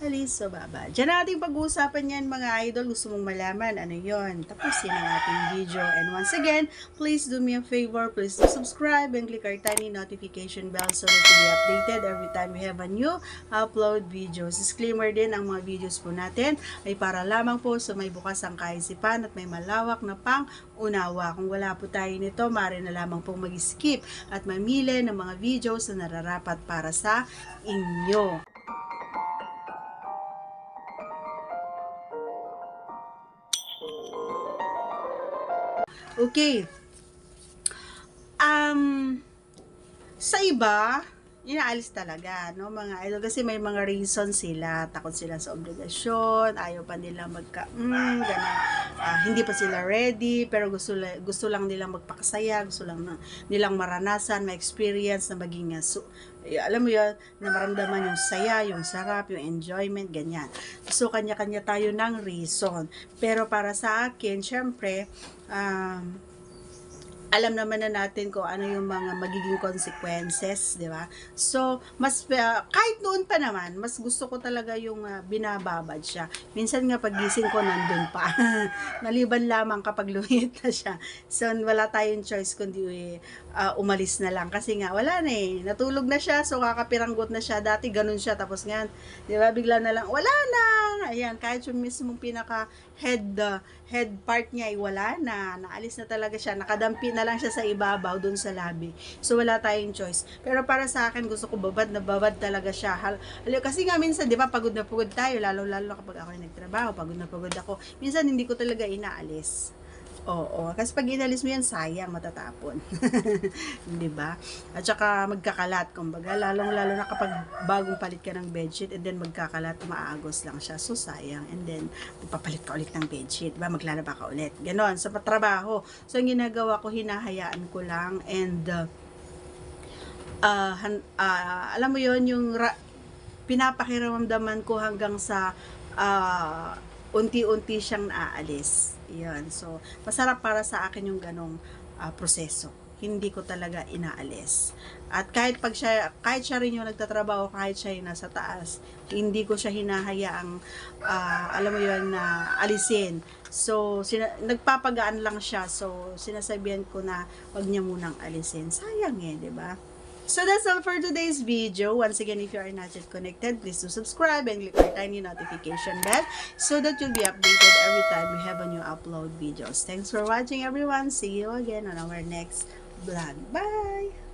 alis sa baba. Diyan natin pag-uusapan yan mga idol. Gusto mong malaman ano yon? Tapusin ang ating video. And once again, please do me a favor. Please do subscribe and click our tiny notification bell so that you'll be updated every time we have a new upload videos. Disclaimer din, ang mga videos po natin ay para lamang po sa may bukas ang kaisipan at may malawak na pang-unawa. Kung wala po tayo nito, maaari na lamang pong mag-skip at mamili ng mga videos na nararapat para sa inyo. Okay. Sa iba, inaalis talaga, no, mga idol, kasi may mga reason sila, takot sila sa obligasyon, ayaw pa nila ganun, hindi pa sila ready, pero gusto lang nilang magpakasaya, gusto lang nilang maranasan, ma-experience na maging, alam mo yun, na maramdaman yung saya, yung sarap, yung enjoyment, ganyan. So, kanya-kanya tayo ng reason. Pero para sa akin, syempre, alam naman na natin kung ano yung mga magiging consequences, di ba? So, kahit noon pa naman, mas gusto ko talaga yung binababad siya. Minsan nga pagising ko nandun pa. Maliban lamang kapag lumit na siya. So, wala tayong choice kundi umalis na lang. Kasi nga, wala na eh. Natulog na siya, so kakapiranggot na siya. Dati ganun siya, tapos nga, di ba, bigla na lang, wala na! Ayan, kahit yung mismong pinaka head part niya ay wala na. Naalis na talaga siya. Nakadampi na lang siya sa ibabaw dun sa labi. So wala tayong choice. Pero para sa akin, gusto ko babad talaga siya. Kasi nga minsan, di ba, pagod na pagod tayo, lalo kapag ako nagtrabaho, pagod na pagod ako. Minsan hindi ko talaga inaalis. Oo, kasi pag inalis mo yan, sayang, matatapon. Di ba? At saka magkakalat, kumbaga, lalong-lalo na kapag bagong palit ka ng bedsheet and then magkakalat, maaagos lang siya. So, sayang. And then, magpapalit ka ulit ng bedsheet. Diba? Maglalaba ka ulit. Ganon, sa patrabaho. So, ang ginagawa ko, hinahayaan ko lang and alam mo yon, yung pinapakiramdaman ko hanggang sa unti-unti siyang naaalis. Yan. So, masarap para sa akin yung ganong proseso. Hindi ko talaga inaalis. At kahit siya rin yung nagtatrabaho, kahit siya yung nasa taas, hindi ko siya hinahayaang, alam mo yun, na alisin. So, nagpapagaan lang siya. So, sinasabihan ko na wag niya munang alisin. Sayang eh, di ba? So that's all for today's video. Once again, if you are not yet connected, please do subscribe and click our tiny notification bell so that you'll be updated every time we have a new upload videos. Thanks for watching, everyone. See you again on our next vlog. Bye!